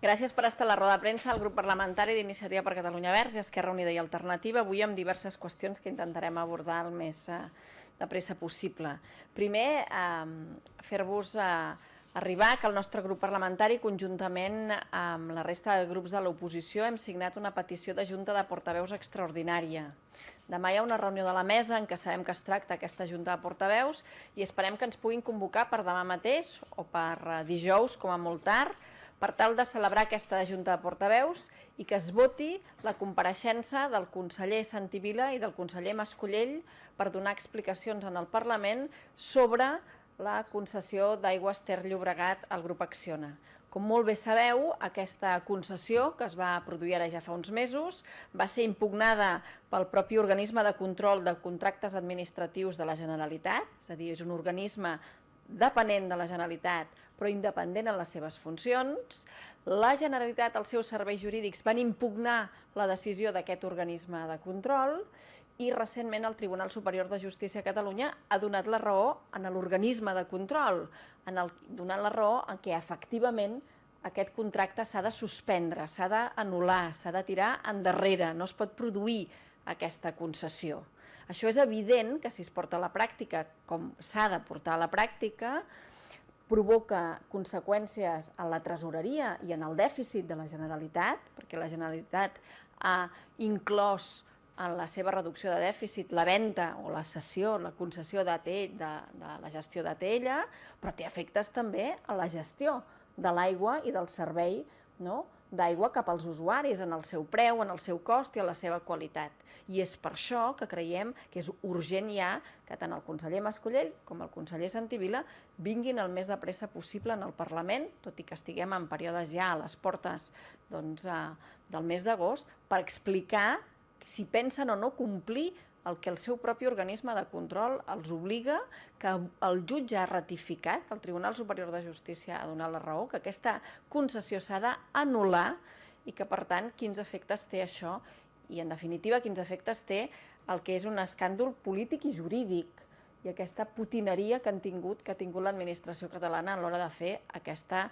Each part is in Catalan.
Gràcies per estar a la roda de premsa al grup parlamentari d'Iniciativa per Catalunya Verds i Esquerra Unida i Alternativa, avui amb diverses qüestions que intentarem abordar el més de pressa possible. Primer, fer-vos arribar que el nostre grup parlamentari, conjuntament amb la resta de grups de l'oposició, hem signat una petició de Junta de Portaveus extraordinària. Demà hi ha una reunió de la mesa en què sabem que es tracta aquesta Junta de Portaveus i esperem que ens puguin convocar per demà mateix o per dijous, com a molt tard, per tal de celebrar aquesta Junta de Portaveus i que es voti la compareixença del conseller Santi Vila i del conseller Mascolell per donar explicacions en el Parlament sobre la concessió d'Aigües Ter Llobregat al grup Acciona. Com molt bé sabeu, aquesta concessió, que es va produir ara ja fa uns mesos, va ser impugnada pel propi organisme de control de contractes administratius de la Generalitat, és a dir, és un organisme depenent de la Generalitat, però independent en les seves funcions. La Generalitat, els seus serveis jurídics, van impugnar la decisió d'aquest organisme de control i recentment el Tribunal Superior de Justícia de Catalunya ha donat la raó en l'organisme de control, donant la raó en què efectivament aquest contracte s'ha de suspendre, s'ha d'anul·lar, s'ha de tirar endarrere, no es pot produir aquesta concessió. Això és evident que si es porta a la pràctica, com s'ha de portar a la pràctica, provoca conseqüències en la tresoreria i en el dèficit de la Generalitat, perquè la Generalitat ha inclòs en la seva reducció de dèficit la venda o la cessió, la concessió de la gestió d'ATL, però té efectes també a la gestió de l'aigua i del servei d'aigua cap als usuaris, en el seu preu, en el seu cost i en la seva qualitat. I és per això que creiem que és urgent ja que tant el conseller Mascolell com el conseller Santi Vila vinguin el més de pressa possible en el Parlament, tot i que estiguem en períodes ja a les portes del mes d'agost, per explicar si pensen o no complir el que el seu propi organisme de control els obliga, que el jutge ha ratificat, el Tribunal Superior de Justícia ha donat la raó, que aquesta concessió s'ha d'anul·lar i que, per tant, quins efectes té això i, en definitiva, quins efectes té el que és un escàndol polític i jurídic i aquesta potineria que ha tingut l'administració catalana a l'hora de fer aquesta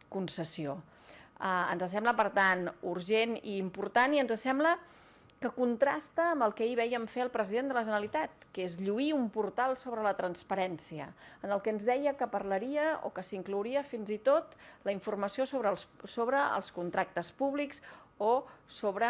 concessió. Ens sembla, per tant, urgent i important i ens sembla que contrasta amb el que ahir veiem fer el president de la Generalitat, que és lluir un portal sobre la transparència, en el que ens deia que parlaria o que s'inclouria fins i tot la informació sobre els contractes públics o sobre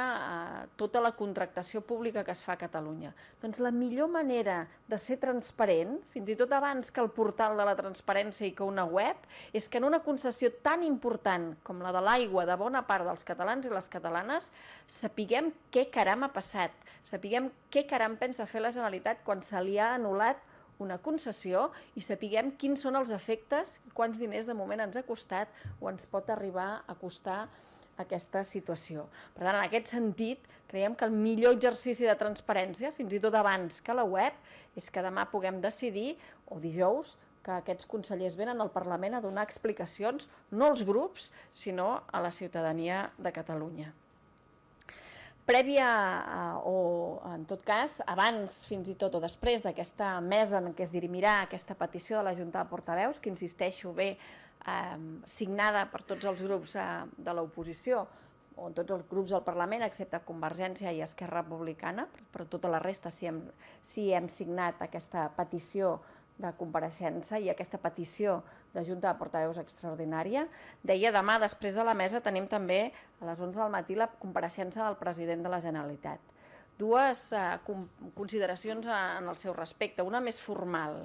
tota la contractació pública que es fa a Catalunya. Doncs la millor manera de ser transparent, fins i tot abans que el portal de la transparència i que una web, és que en una concessió tan important com la de l'aigua de bona part dels catalans i les catalanes, sapiguem què caram ha passat, sapiguem què caram pensa fer la Generalitat quan se li ha anul·lat una concessió i sapiguem quins són els efectes, quants diners de moment ens ha costat o ens pot arribar a costar aquesta situació. Per tant, en aquest sentit, creiem que el millor exercici de transparència, fins i tot abans que la web, és que demà puguem decidir, o dijous, que aquests consellers venen al Parlament a donar explicacions, no als grups, sinó a la ciutadania de Catalunya. Prèvia, o en tot cas, abans fins i tot o després d'aquesta mesa en què es dirimirà aquesta petició de la Junta de Portaveus, que insisteixo bé, signada per tots els grups de l'oposició o tots els grups del Parlament, excepte Convergència i Esquerra Republicana, però tota la resta sí hem signat aquesta petició de compareixença i aquesta petició de Junta de Portaveus extraordinària. Deia, demà, després de la mesa, tenim també a les 11 del matí la compareixença del president de la Generalitat. Dues consideracions en el seu respecte, una més formal.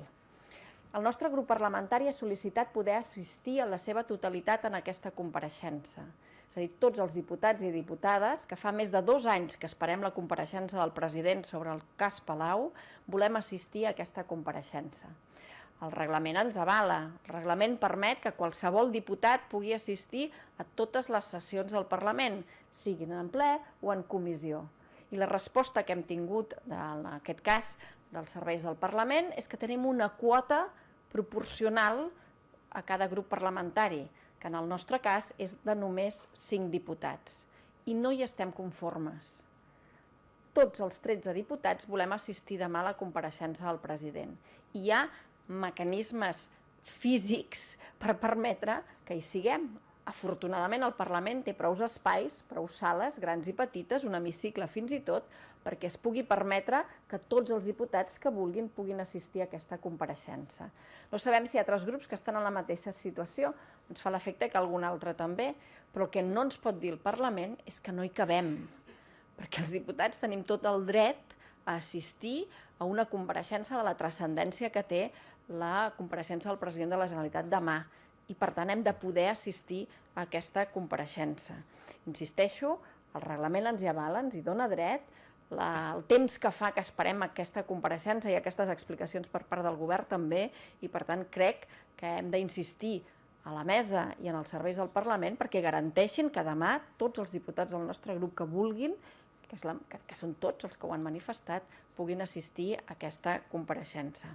El nostre grup parlamentari ha sol·licitat poder assistir a la seva totalitat en aquesta compareixença. És a dir, tots els diputats i diputades, que fa més de 2 anys que esperem la compareixença del president sobre el cas Palau, volem assistir a aquesta compareixença. El reglament ens avala. El reglament permet que qualsevol diputat pugui assistir a totes les sessions del Parlament, siguin en ple o en comissió. I la resposta que hem tingut, en aquest cas, dels serveis del Parlament, és que tenim una quota proporcional a cada grup parlamentari, que en el nostre cas és de només 5 diputats. I no hi estem conformes. Tots els 13 diputats volem assistir demà a la compareixença del president. I hi ha mecanismes físics per permetre que hi siguem. afortunadament el Parlament té prou espais, prou sales, grans i petites, un hemicicle fins i tot, perquè es pugui permetre que tots els diputats que vulguin puguin assistir a aquesta compareixença. No sabem si hi ha altres grups que estan en la mateixa situació, ens fa l'efecte que algun altre també, però el que no ens pot dir el Parlament és que no hi cabem, perquè els diputats tenim tot el dret a assistir a una compareixença de la transcendència que té la compareixença del president de la Generalitat demà, i per tant hem de poder assistir a aquesta compareixença. Insisteixo, el reglament ens hi avala, ens hi dona dret, el temps que fa que esperem aquesta compareixença i aquestes explicacions per part del govern també, i per tant crec que hem d'insistir a la mesa i en els serveis del Parlament perquè garanteixin que demà tots els diputats del nostre grup que vulguin, que són tots els que ho han manifestat, puguin assistir a aquesta compareixença.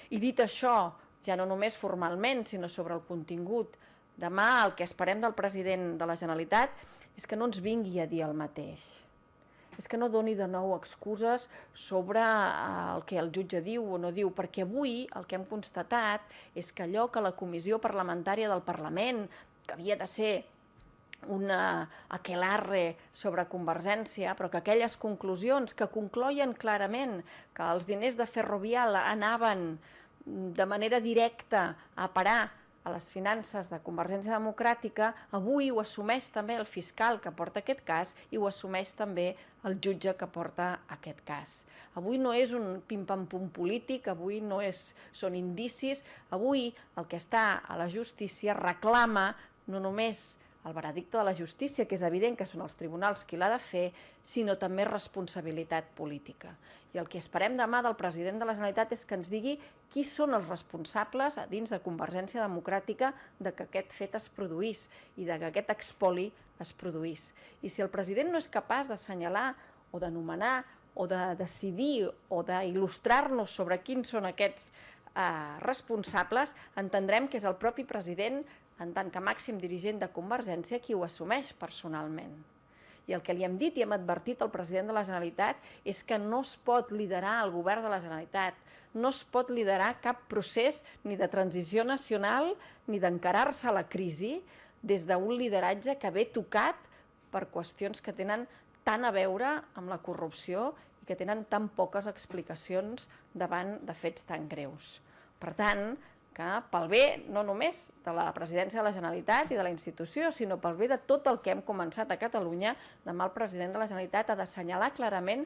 I dit això, ja no només formalment, sinó sobre el contingut, demà el que esperem del president de la Generalitat és que no ens vingui a dir el mateix. És que no doni de nou excuses sobre el que el jutge diu o no diu, perquè avui el que hem constatat és que allò que la Comissió Parlamentària del Parlament, que havia de ser una aquelarre sobre Convergència, però que aquelles conclusions que concloien clarament que els diners de Ferrovial anaven de manera directa a parar a les finances de Convergència Democràtica, avui ho assumeix també el fiscal que porta aquest cas i ho assumeix també el jutge que porta aquest cas. Avui no és un pim-pam-pum polític, avui no són indicis, avui el que està a la justícia reclama no només el veredicte de la justícia, que és evident que són els tribunals qui l'ha de fer, sinó també responsabilitat política. I el que esperem demà del president de la Generalitat és que ens digui qui són els responsables dins de Convergència Democràtica de que aquest fet es produís i de que aquest espoli es produís. I si el president no és capaç d'assenyalar o d'anomenar o de decidir o d'il·lustrar-nos sobre quins són aquests responsables, entendrem que és el propi president, en tant que màxim dirigent de Convergència, qui ho assumeix personalment. I el que li hem dit i hem advertit al president de la Generalitat és que no es pot liderar el govern de la Generalitat, no es pot liderar cap procés ni de transició nacional ni d'encarar-se a la crisi des d'un lideratge que ve tocat per qüestions que tenen tant a veure amb la corrupció i que tenen tan poques explicacions davant de fets tan greus. Per tant, que pel bé no només de la presidència de la Generalitat i de la institució, sinó pel bé de tot el que hem començat a Catalunya, demà el president de la Generalitat ha d'assenyalar clarament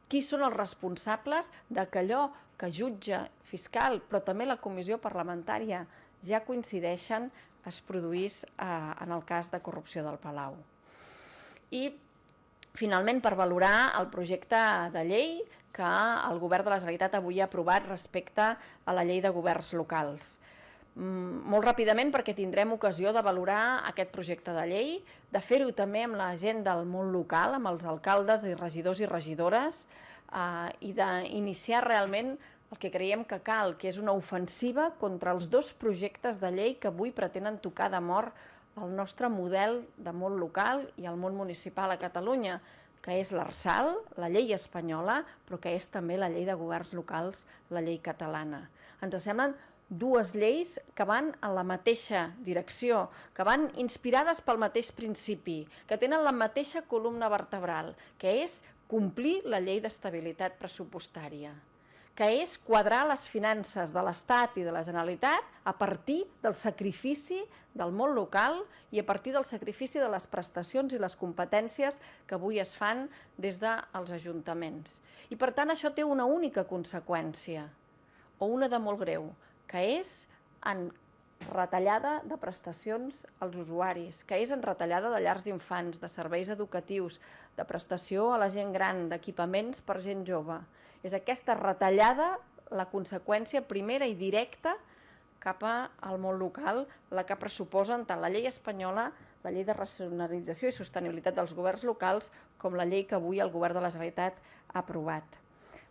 qui són els responsables que allò que jutge fiscal, però també la comissió parlamentària ja coincideixen, es produís en el cas de corrupció del Palau. I, finalment, per valorar el projecte de llei que el govern de la Generalitat avui ha aprovat respecte a la llei de governs locals. Molt ràpidament, perquè tindrem ocasió de valorar aquest projecte de llei, de fer-ho també amb la gent del món local, amb els alcaldes i regidors i regidores, i d'iniciar realment el que creiem que cal, que és una ofensiva contra els dos projectes de llei que avui pretenen tocar de mort el nostre model de món local i el món municipal a Catalunya, que és l'Arsal, la llei espanyola, però que és també la llei de governs locals, la llei catalana. Ens semblen dues lleis que van en la mateixa direcció, que van inspirades pel mateix principi, que tenen la mateixa columna vertebral, que és complir la llei d'estabilitat pressupostària, que és quadrar les finances de l'Estat i de la Generalitat a partir del sacrifici del món local i a partir del sacrifici de les prestacions i les competències que avui es fan des dels ajuntaments. I per tant això té una única conseqüència, o una de molt greu, que és en retallada de prestacions als usuaris, que és en retallada de llars d'infants, de serveis educatius, de prestació a la gent gran, d'equipaments per gent jove. És aquesta retallada la conseqüència primera i directa cap al món local, la que pressuposen tant la llei espanyola, la llei de racionalització i sostenibilitat dels governs locals, com la llei que avui el govern de la Generalitat ha aprovat.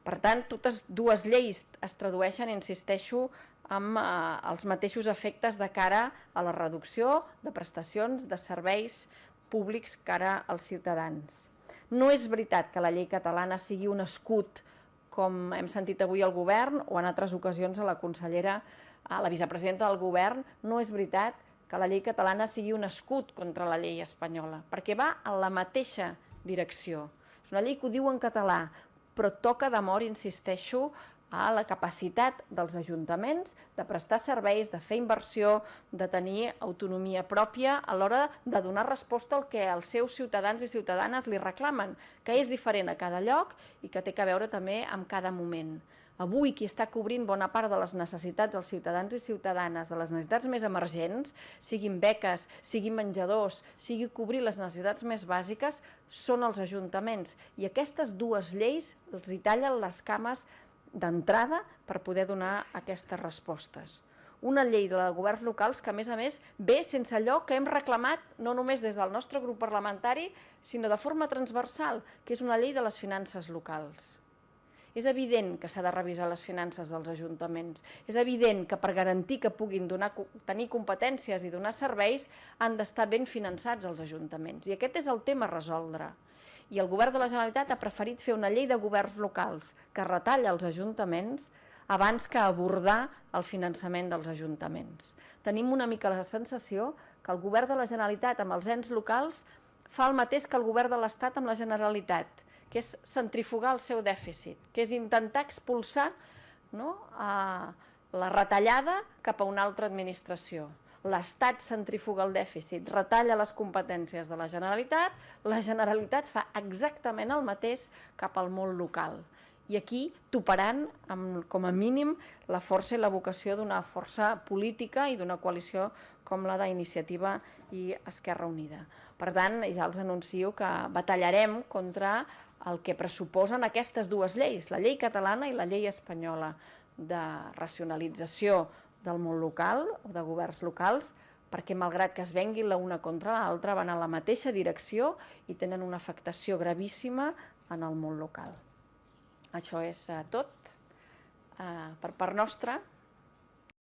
Per tant, totes dues lleis es tradueixen, insisteixo, amb els mateixos efectes de cara a la reducció de prestacions de serveis públics cara als ciutadans. No és veritat que la llei catalana sigui un escut, com hem sentit avui al govern o en altres ocasions a la consellera, a la vicepresidenta del govern. No és veritat que la llei catalana sigui un escut contra la llei espanyola, perquè va en la mateixa direcció. És una llei que ho diu en català, però toca de mort, insisteixo, a la capacitat dels ajuntaments de prestar serveis, de fer inversió, de tenir autonomia pròpia a l'hora de donar resposta al que els seus ciutadans i ciutadanes li reclamen, que és diferent a cada lloc i que té a veure també amb cada moment. Avui qui està cobrint bona part de les necessitats dels ciutadans i ciutadanes, de les necessitats més emergents, siguin beques, siguin menjadors, sigui cobrir les necessitats més bàsiques, són els ajuntaments. I aquestes dues lleis els hi tallen les cames d'entrada per poder donar aquestes respostes. Una llei de governs locals que, a més, ve sense allò que hem reclamat no només des del nostre grup parlamentari, sinó de forma transversal, que és una llei de les finances locals. És evident que s'ha de revisar les finances dels ajuntaments. És evident que per garantir que puguin tenir competències i donar serveis han d'estar ben finançats els ajuntaments. I aquest és el tema a resoldre. I el govern de la Generalitat ha preferit fer una llei de governs locals que retalla els ajuntaments abans que abordar el finançament dels ajuntaments. Tenim una mica la sensació que el govern de la Generalitat amb els ens locals fa el mateix que el govern de l'Estat amb la Generalitat, que és centrifugar el seu dèficit, que és intentar expulsar la retallada cap a una altra administració. L'Estat centrifuga el dèficit, retalla les competències de la Generalitat fa exactament el mateix cap al món local. I aquí toparan, com a mínim, la força i la vocació d'una força política i d'una coalició com la d'Iniciativa i Esquerra Unida. Per tant, ja els anuncio que batallarem contra el que pressuposen aquestes dues lleis, la llei catalana i la llei espanyola, de racionalització del món local o de governs locals, perquè malgrat que es venguin l'una contra l'altra van a la mateixa direcció i tenen una afectació gravíssima en el món local. Això és tot per part nostra.